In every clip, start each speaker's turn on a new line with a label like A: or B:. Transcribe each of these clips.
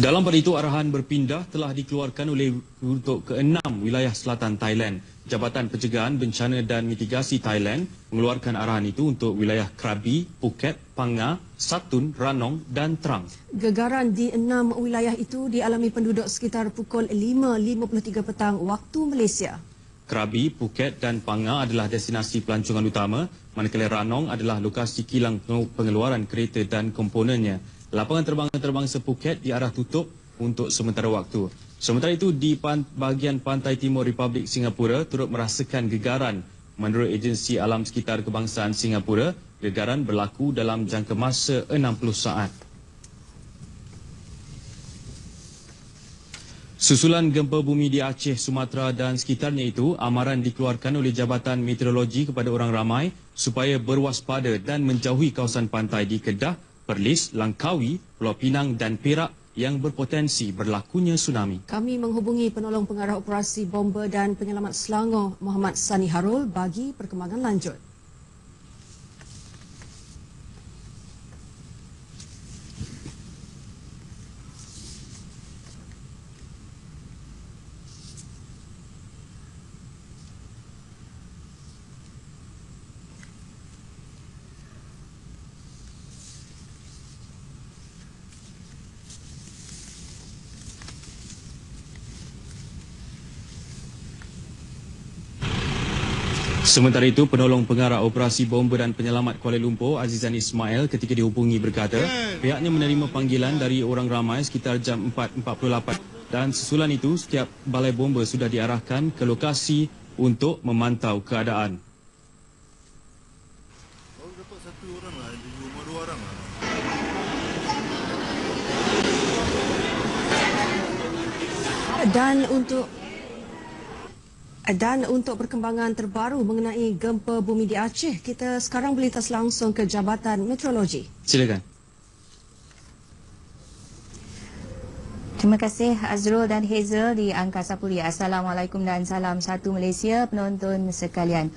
A: Dalam pada itu, arahan berpindah telah dikeluarkan oleh untuk ke-6 wilayah selatan Thailand. Jabatan Pencegahan Bencana dan Mitigasi Thailand mengeluarkan arahan itu untuk wilayah Krabi, Phuket, Panga, Satun, Ranong dan Trang.
B: Gegaran di 6 wilayah itu dialami penduduk sekitar pukul 5.53 petang waktu Malaysia.
A: Krabi, Phuket dan Panga adalah destinasi pelancongan utama, manakala Ranong adalah lokasi kilang pengeluaran kereta dan komponennya. Lapangan terbang antarabangsa Phuket diarah tutup untuk sementara waktu. Sementara itu, di bahagian pantai timur Republik Singapura turut merasakan gegaran. Menurut Agensi Alam Sekitar Kebangsaan Singapura, gegaran berlaku dalam jangka masa 60 saat. Susulan gempa bumi di Aceh, Sumatera dan sekitarnya itu, amaran dikeluarkan oleh Jabatan Meteorologi kepada orang ramai supaya berwaspada dan menjauhi kawasan pantai di Kedah, Perlis, Langkawi, Pulau Pinang dan Perak yang berpotensi berlakunya tsunami.
B: Kami menghubungi penolong pengarah operasi bomba dan penyelamat Selangor, Muhammad Sani Harul, bagi perkembangan lanjut.
A: Sementara itu, penolong pengarah operasi bomba dan penyelamat Kuala Lumpur, Azizan Ismail, ketika dihubungi berkata, pihaknya menerima panggilan dari orang ramai sekitar jam 4.48 dan sesulan itu, setiap balai bomba sudah diarahkan ke lokasi untuk memantau keadaan.
C: Baru dapat satu orang lah, di rumah 2 orang lah.
B: Dan untuk perkembangan terbaru mengenai gempa bumi di Aceh, kita sekarang berlintas langsung ke Jabatan Meteorologi.
A: Silakan.
D: Terima kasih Azrul dan Hazel di Angkasa Puri. Assalamualaikum dan salam satu Malaysia penonton sekalian.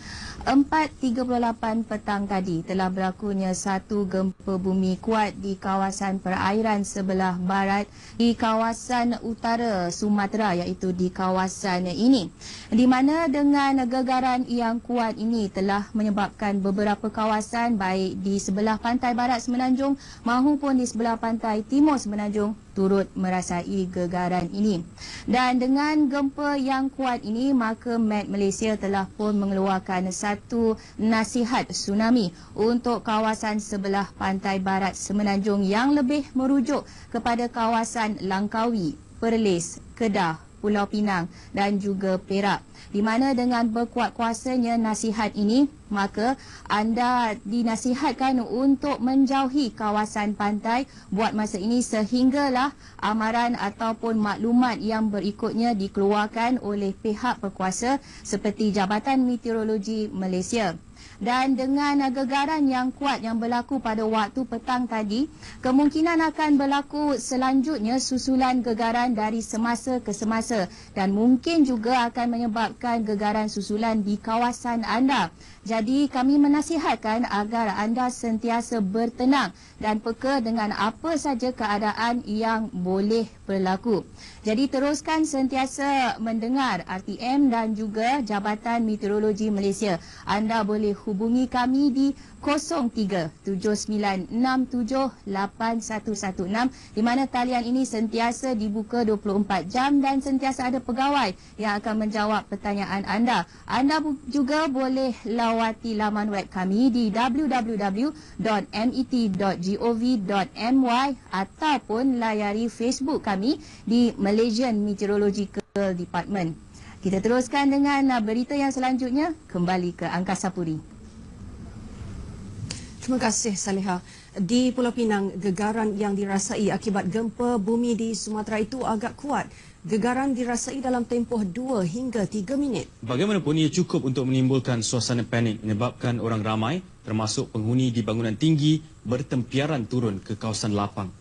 D: 4.38 petang tadi telah berlakunya satu gempa bumi kuat di kawasan perairan sebelah barat di kawasan utara Sumatera, iaitu di kawasan ini. Di mana dengan gegaran yang kuat ini telah menyebabkan beberapa kawasan baik di sebelah pantai barat Semenanjung maupun di sebelah pantai timur Semenanjung turut merasai gegaran ini. Dan dengan gempa yang kuat ini, maka Met Malaysia telah pun mengeluarkan satu nasihat tsunami untuk kawasan sebelah pantai barat Semenanjung yang lebih merujuk kepada kawasan Langkawi, Perlis, Kedah, Pulau Pinang dan juga Perak. Di mana dengan berkuat kuasanya nasihat ini, maka anda dinasihatkan untuk menjauhi kawasan pantai buat masa ini sehinggalah amaran ataupun maklumat yang berikutnya dikeluarkan oleh pihak berkuasa seperti Jabatan Meteorologi Malaysia. Dan dengan gegaran yang kuat yang berlaku pada waktu petang tadi, kemungkinan akan berlaku selanjutnya susulan gegaran dari semasa ke semasa dan mungkin juga akan menyebabkan gegaran susulan di kawasan anda. Jadi kami menasihatkan agar anda sentiasa bertenang dan peka dengan apa saja keadaan yang boleh berlaku. Jadi teruskan sentiasa mendengar RTM dan juga Jabatan Meteorologi Malaysia. Anda boleh hubungi kami di 0379678116 di mana talian ini sentiasa dibuka 24 jam dan sentiasa ada pegawai yang akan menjawab pertanyaan anda. Anda juga boleh lawati laman web kami di www.met.gov.my ataupun layari Facebook kami di Malaysian Meteorological Department. Kita teruskan dengan berita yang selanjutnya, kembali ke Angkasa Puri.
B: Terima kasih Saleha. Di Pulau Pinang, gegaran yang dirasai akibat gempa bumi di Sumatera itu agak kuat. Gegaran dirasai dalam tempoh 2 hingga 3 minit.
A: Bagaimanapun, ia cukup untuk menimbulkan suasana panik menyebabkan orang ramai, termasuk penghuni di bangunan tinggi, bertempiaran turun ke kawasan lapang.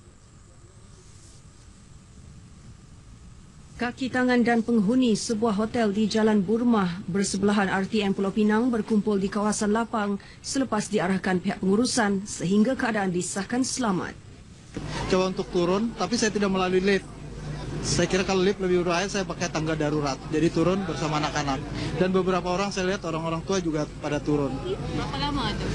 B: Kaki tangan dan penghuni sebuah hotel di Jalan Burmah bersebelahan RTM Pulau Pinang berkumpul di kawasan lapang selepas diarahkan pihak pengurusan sehingga keadaan disahkan selamat.
E: coba untuk turun, tapi saya tidak melalui lift. Saya kira kalau lift lebih berbahaya, saya pakai tangga darurat. Jadi turun bersama anak-anak. Dan beberapa orang saya lihat orang-orang tua juga pada turun.
F: Berapa lama tu?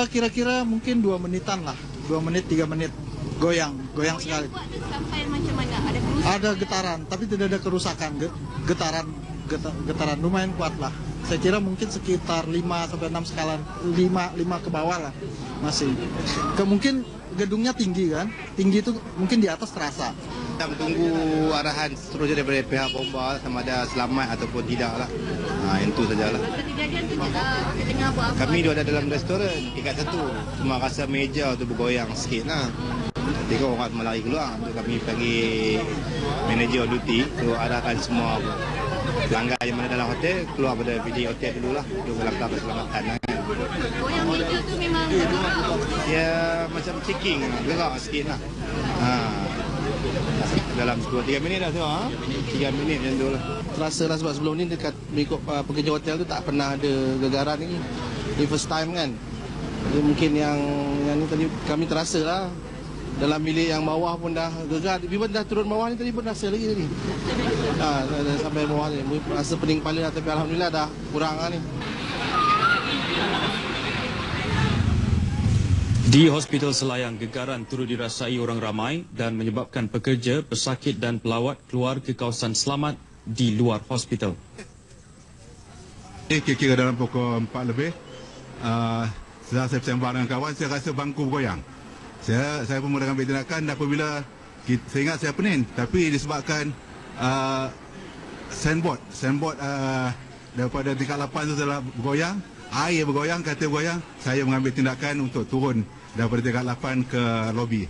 E: Kira-kira mungkin 2 menitan lah. 2 menit, 3 menit. Goyang sekali.
F: Kuat tu sampai macam mana? Ada kerusakan?
E: Ada getaran, tapi tidak ada kerusakan. Getaran lumayan kuat lah. Saya kira mungkin sekitar 5 sampai 6 skala, 5 ke bawah lah masih. Mungkin gedungnya tinggi kan? Tinggi itu mungkin di atas terasa.
G: Kita tunggu arahan seterusnya daripada pihak bomba sama ada selamat ataupun tidak lah. Itu sajalah.
F: Masa kejadian tu tengah buat apa?
G: Kami ada dalam restoran tingkat 1. Cuma rasa meja tu bergoyang sikit lah. Tengok orang melari keluar. Untuk kami panggil manager duty untuk arahkan semua pelanggan yang mana dalam hotel keluar pada bilik hotel dulu lah untuk melakukan keselamatan lah kan.
F: Goyang meja tu memang gerak.
G: Ya macam checking gerak sikit lah. Dalam 2-3 minit dah tengok 3 minit macam tu lah.
H: Terasa lah sebab sebelum ni dekat mengikut pekerja hotel tu tak pernah ada gegaran ni. Ini first time kan. Jadi mungkin yang ni tadi kami terasa lah. Dalam bilik yang bawah pun dah gegar. Even dah turun bawah ni tadi pun rasa lagi tadi. Dah sampai bawah ni. Rasa pening kepala lah, tapi alhamdulillah dah kurang lah ni.
A: Di Hospital Selayang, gegaran turut dirasai orang ramai dan menyebabkan pekerja, pesakit dan pelawat keluar ke kawasan selamat di luar hospital.
I: Kira-kira dalam pukul 4 lebih, setelah saya bersembang dengan kawan, saya rasa bangku bergoyang. Saya pun mulakan ambil tindakan dan apabila saya ingat saya pening, tapi disebabkan sandboard daripada tingkat 8 tu telah bergoyang, air bergoyang, katil bergoyang, saya mengambil tindakan untuk turun daripada tingkat 8 ke lobi.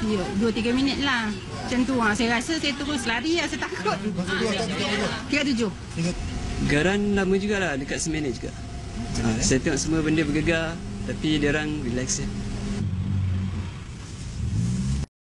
J: Ya, 2-3 minit lah. Macam tu. Saya rasa saya terus lari lah, saya takut. 37.
K: Gegaran lama jugalah, dekat seminit juga. Saya tengok semua benda bergegar, tapi dia orang relax je.